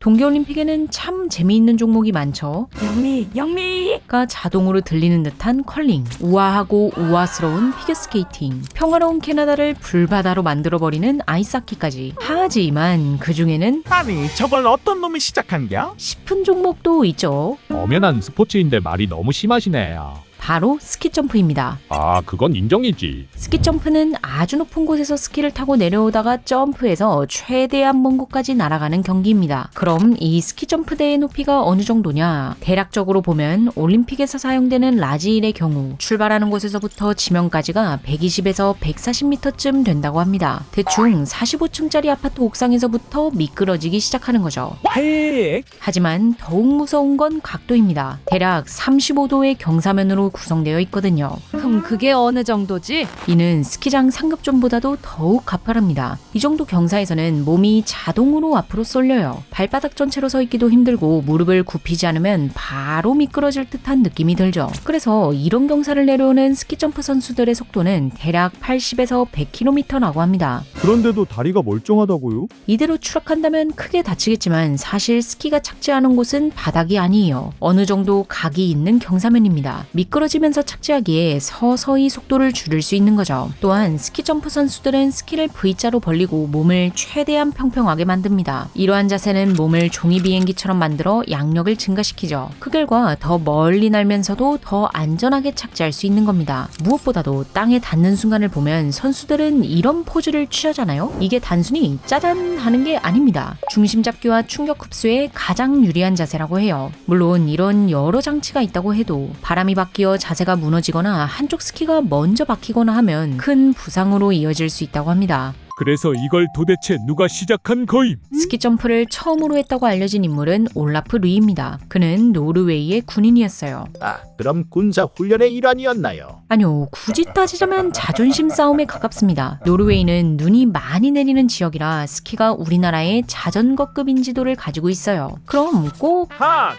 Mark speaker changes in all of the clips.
Speaker 1: 동계올림픽에는 참 재미있는 종목이 많죠.
Speaker 2: 영미가
Speaker 1: 자동으로 들리는 듯한 컬링, 우아하고 우아스러운 피겨스케이팅, 평화로운 캐나다를 불바다로 만들어버리는 아이스하키까지. 하지만 그 중에는
Speaker 3: 아니 저걸 어떤 놈이 시작한겨?
Speaker 1: 싶은 종목도 있죠.
Speaker 4: 엄연한 스포츠인데 말이 너무 심하시네.
Speaker 1: 바로 스키점프입니다.
Speaker 4: 아, 그건 인정이지.
Speaker 1: 스키점프는 아주 높은 곳에서 스키를 타고 내려오다가 점프해서 최대한 먼 곳까지 날아가는 경기입니다. 그럼 이 스키점프 대의 높이가 어느 정도냐? 대략적으로 보면 올림픽에서 사용되는 라지일의 경우 출발하는 곳에서부터 지면까지가 120에서 140m쯤 된다고 합니다. 대충 45층짜리 아파트 옥상에서부터 미끄러지기 시작하는 거죠. 하지만 더욱 무서운 건 각도입니다. 대략 35도의 경사면으로 구성되어 있거든요.
Speaker 2: 그럼 그게 어느 정도지?
Speaker 1: 이는 스키장 상급존보다도 더욱 가파릅니다. 이 정도 경사에서는 몸이 자동으로 앞으로 쏠려요. 발바닥 전체로 서 있기도 힘들고 무릎을 굽히지 않으면 바로 미끄러질 듯한 느낌이 들죠. 그래서 이런 경사를 내려오는 스키점프 선수들의 속도는 대략 80에서 100km라고 합니다.
Speaker 5: 그런데도 다리가 멀쩡하다고요?
Speaker 1: 이대로 추락한다면 크게 다치겠지만 사실 스키가 착지하는 곳은 바닥이 아니에요. 어느 정도 각이 있는 경사면입니다. 미끄러지면서 착지하기에 서서히 속도를 줄일 수 있는 거죠. 또한 스키점프 선수들은 스키를 V자로 벌리고 몸을 최대한 평평하게 만듭니다. 이러한 자세는 몸을 종이 비행기처럼 만들어 양력을 증가시키죠. 그 결과 더 멀리 날면서도 더 안전하게 착지할 수 있는 겁니다. 무엇보다도 땅에 닿는 순간을 보면 선수들은 이런 포즈를 취하잖아요. 이게 단순히 짜잔 하는 게 아닙니다. 중심 잡기와 충격 흡수에 가장 유리한 자세라고 해요. 물론 이런 여러 장치가 있다고 해도 바람이 바뀌어 자세가 무너지거나 한쪽 스키가 먼저 박히거나 하면 큰 부상으로 이어질 수 있다고 합니다.
Speaker 4: 그래서 이걸 도대체 누가 시작한 거임?
Speaker 1: 스키 점프를 처음으로 했다고 알려진 인물은 올라프 류입니다. 그는 노르웨이의 군인이었어요.
Speaker 3: 아 그럼 군사 훈련의 일환이었나요?
Speaker 1: 아니요, 굳이 따지자면 자존심 싸움에 가깝습니다. 노르웨이는 눈이 많이 내리는 지역이라 스키가 우리나라의 자전거급 인지도를 가지고 있어요. 그럼 꼭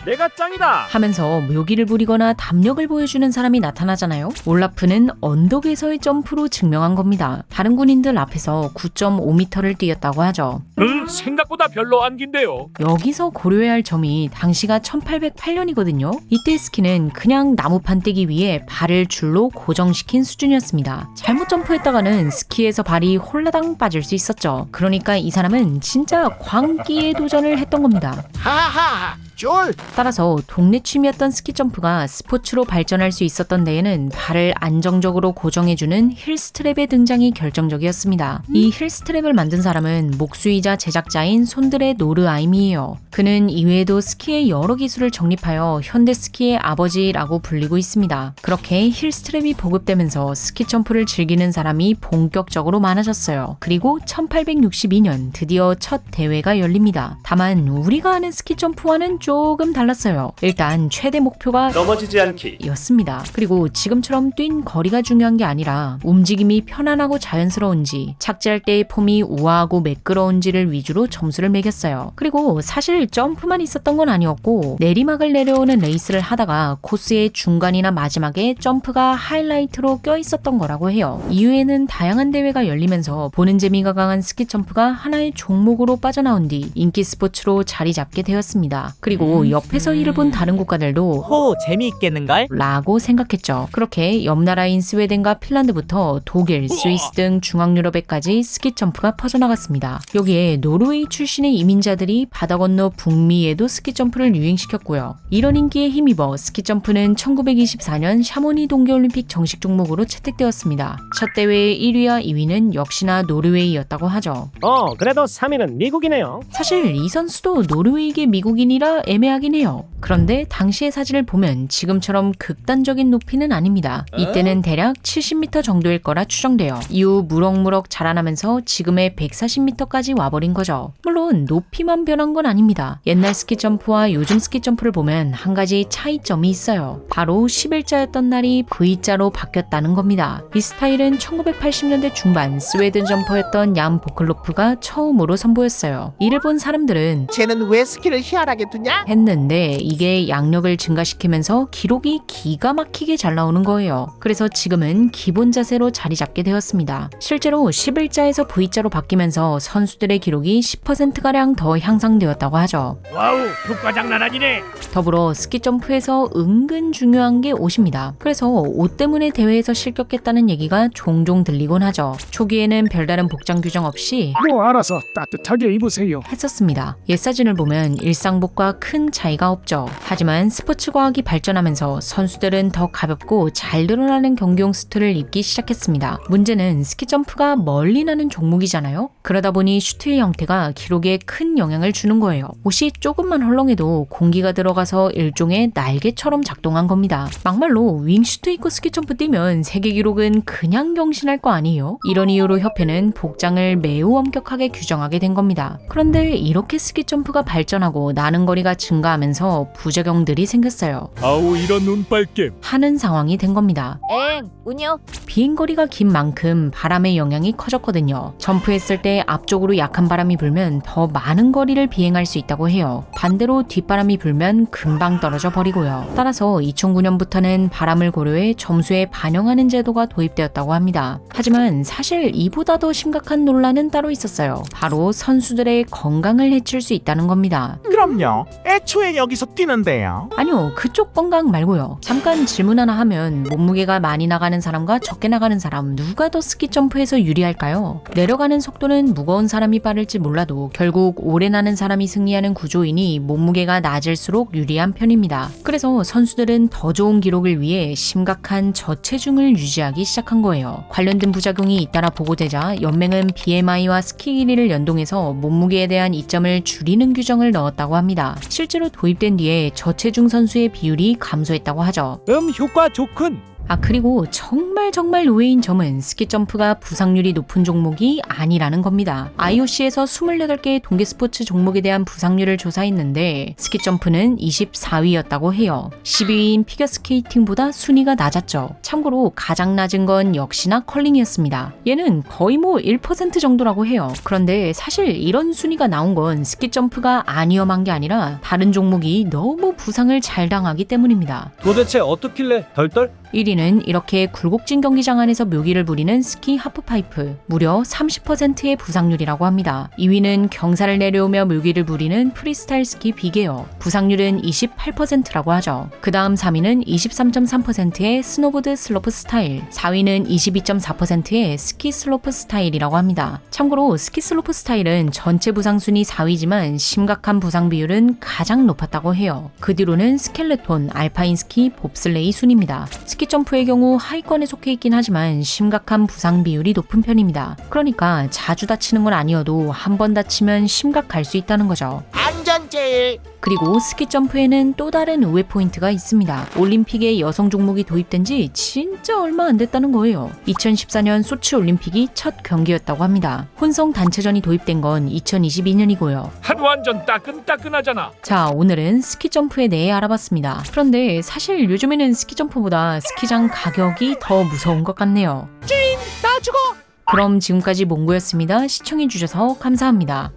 Speaker 3: 내가 짱이다!
Speaker 1: 하면서 묘기를 부리거나 담력을 보여주는 사람이 나타나잖아요. 올라프는 언덕에서의 점프로 증명한 겁니다. 다른 군인들 앞에서 9.5m를 뛰었다고 하죠.
Speaker 4: 생각보다 별로 안 긴데요.
Speaker 1: 여기서 고려해야 할 점이 당시가 1808년이거든요. 이때 스키는 그냥 나무판 떼기 위해 발을 줄로 고정시킨 수준이었습니다. 잘못 점프했다가는 스키에서 발이 홀라당 빠질 수 있었죠. 그러니까 이 사람은 진짜 광기에 도전을 했던 겁니다.
Speaker 3: 하하 쫄!
Speaker 1: 따라서 동네 취미였던 스키 점프가 스포츠로 발전할 수 있었던 데에는 발을 안정적으로 고정해주는 힐스트랩의 등장이 결정적이었습니다. 이 힐스트랩을 만든 사람은 목수이자 제작자인 손드레 노르아임이에요. 그는 이외에도 스키의 여러 기술을 정립하여 현대 스키의 아버지라고 불리고 있습니다. 그렇게 힐스트랩이 보급되면서 스키 점프를 즐기는 사람이 본격적으로 많아졌어요. 그리고 1862년 드디어 첫 대회가 열립니다. 다만 우리가 아는 스키 점프와는 조금 달랐어요. 일단 최대 목표가
Speaker 6: 넘어지지 않기
Speaker 1: 였습니다. 그리고 지금처럼 뛴 거리가 중요한 게 아니라 움직임이 편안하고 자연스러운지 착지할 때의 폼이 우아하고 매끄러운지를 위주로 점수를 매겼어요. 그리고 사실 점프만 있었던 건 아니었고 내리막을 내려오는 레이스를 하다가 코스의 중간이나 마지막에 점프가 하이라이트로 껴있었던 거라고 해요. 이후에는 다양한 대회가 열리면서 보는 재미가 강한 스키 점프가 하나의 종목으로 빠져나온 뒤 인기 스포츠로 자리 잡게 되었습니다. 그리고 옆에서 이를 본 다른 국가들도
Speaker 2: 재미있겠는걸?
Speaker 1: 라고 생각했죠. 그렇게 옆 나라인 스웨덴과 핀란드부터 독일, 스위스 등 중앙유럽에까지 스키 점프가 퍼져나갔습니다. 여기에 노르웨이 출신의 이민자들이 바다 건너 북미에도 스키 점프를 유행시켰고요. 이런 인기에 힘입어 스키 점프는 1924년 샤모니 동계올림픽 정식 종목으로 채택되었습니다. 첫 대회의 1위와 2위는 역시나 노르웨이였다고 하죠.
Speaker 6: 그래도 3위는 미국이네요.
Speaker 1: 사실 이 선수도 노르웨이계 미국인이라 애매하긴 해요. 그런데 당시의 사진을 보면 지금처럼 극단적인 높이는 아닙니다. 이때는 대략 70m 정도일 거라 추정돼요. 이후 무럭무럭 자라나면서 지금의 140m까지 와버린 거죠. 물론 높이만 변한 건 아닙니다. 옛날 스키 점프와 요즘 스키 점프를 보면 한 가지 차이점이 있어요. 바로 11자였던 날이 V자로 바뀌었다는 겁니다. 이 스타일은 1980년대 중반 스웨덴 점퍼였던 얀 보클로프가 처음으로 선보였어요. 이를 본 사람들은
Speaker 3: 쟤는 왜 스키를 희한하게 두냐?
Speaker 1: 했는데 이게 양력을 증가시키면서 기록이 기가 막히게 잘 나오는 거예요. 그래서 지금은 기본 자세로 자리 잡게 되었습니다. 실제로 11자에서 V자로 바뀌면서 선수들의 선수의 기록이 10%가량 더 향상되었다고 하죠.
Speaker 6: 와우, 효과 장난 아니네.
Speaker 1: 더불어 스키 점프에서 은근 중요한 게 옷입니다. 그래서 옷 때문에 대회에서 실격했다는 얘기가 종종 들리곤 하죠. 초기에는 별다른 복장 규정 없이
Speaker 7: 뭐 알아서 따뜻하게 입으세요.
Speaker 1: 했었습니다. 옛 사진을 보면 일상복과 큰 차이가 없죠. 하지만 스포츠 과학이 발전하면서 선수들은 더 가볍고 잘 드러나는 경기용 수트를 입기 시작했습니다. 문제는 스키 점프가 멀리 나는 종목이잖아요. 그러다 보니 슈트의 형태가 기록에 큰 영향을 주는 거예요. 옷이 조금만 헐렁해도 공기가 들어가서 일종의 날개처럼 작동한 겁니다. 막말로 윙슈트 입고 스키 점프 뛰면 세계 기록은 그냥 경신할 거 아니에요? 이런 이유로 협회는 복장을 매우 엄격하게 규정하게 된 겁니다. 그런데 이렇게 스키 점프가 발전하고 나는 거리가 증가하면서 부작용들이 생겼어요.
Speaker 4: 아우 이런 운빨겜.
Speaker 1: 하는 상황이 된 겁니다.
Speaker 2: 엥, 운요.
Speaker 1: 비행거리가 긴 만큼 바람의 영향이 커졌거든요. 점프했을 때 앞쪽으로 약한 바람이 불면 더 많은 거리를 비행할 수 있다고 해요. 반대로 뒷바람이 불면 금방 떨어져 버리고요. 따라서 2009년부터는 바람을 고려해 점수에 반영하는 제도가 도입되었다고 합니다. 하지만 사실 이보다 더 심각한 논란은 따로 있었어요. 바로 선수들의 건강을 해칠 수 있다는 겁니다.
Speaker 8: 그럼요. 애초에 여기서 뛰는데요.
Speaker 1: 아니요, 그쪽 건강 말고요. 잠깐 질문 하나 하면 몸무게가 많이 나가는 사람과 적게 나가는 사람 누가 더 스키 점프에서 유리할까요? 내려가는 속도는 무거운 사람이 빠를지 몰라도 결국 오래 나는 사람이 승리하는 구조이니 몸무게가 낮을수록 유리한 편입니다. 그래서 선수들은 더 좋은 기록을 위해 심각한 저체중을 유지하기 시작한 거예요. 관련된 부작용이 잇따라 보고되자 연맹은 BMI와 스키 길이를 연동해서 몸무게에 대한 이점을 줄이는 규정을 넣었다고 합니다. 실제로 도입된 뒤에 저체중 선수의 비율이 감소했다고 하죠.
Speaker 6: 효과 좋군.
Speaker 1: 그리고 정말 의외인 점은 스키 점프가 부상률이 높은 종목이 아니라는 겁니다. IOC에서 28개의 동계 스포츠 종목에 대한 부상률을 조사했는데 스키 점프는 24위였다고 해요. 10위인 피겨 스케이팅보다 순위가 낮았죠. 참고로 가장 낮은 건 역시나 컬링이었습니다. 얘는 거의 1% 정도라고 해요. 그런데 사실 이런 순위가 나온 건 스키 점프가 안 위험한 게 아니라 다른 종목이 너무 부상을 잘 당하기 때문입니다.
Speaker 6: 도대체 어떻길래 덜덜?
Speaker 1: 1위는 이렇게 굴곡진 경기장 안에서 묘기를 부리는 스키 하프파이프, 무려 30%의 부상률이라고 합니다. 2위는 경사를 내려오며 묘기를 부리는 프리스타일 스키 빅에어, 부상률은 28%라고 하죠. 그 다음 3위는 23.3%의 스노보드 슬로프 스타일, 4위는 22.4%의 스키 슬로프 스타일이라고 합니다. 참고로 스키 슬로프 스타일은 전체 부상 순위 4위지만 심각한 부상 비율은 가장 높았다고 해요. 그 뒤로는 스켈레톤, 알파인 스키, 봅슬레이 순입니다. 스키 점프의 경우 하위권에 속해 있긴 하지만 심각한 부상 비율이 높은 편입니다. 그러니까 자주 다치는 건 아니어도 한 번 다치면 심각할 수 있다는 거죠.
Speaker 3: 안전 제일.
Speaker 1: 그리고 스키 점프에는 또 다른 의외 포인트가 있습니다. 올림픽에 여성 종목이 도입된 지 진짜 얼마 안 됐다는 거예요. 2014년 소치 올림픽이 첫 경기였다고 합니다. 혼성 단체전이 도입된 건 2022년이고요.
Speaker 4: 한 완전 따끈따끈하잖아.
Speaker 1: 자, 오늘은 스키 점프에 대해 알아봤습니다. 그런데 사실 요즘에는 스키 점프보다 스키장 가격이 더 무서운 것 같네요.
Speaker 3: 나 죽어.
Speaker 1: 그럼 지금까지 몽고였습니다. 시청해주셔서 감사합니다.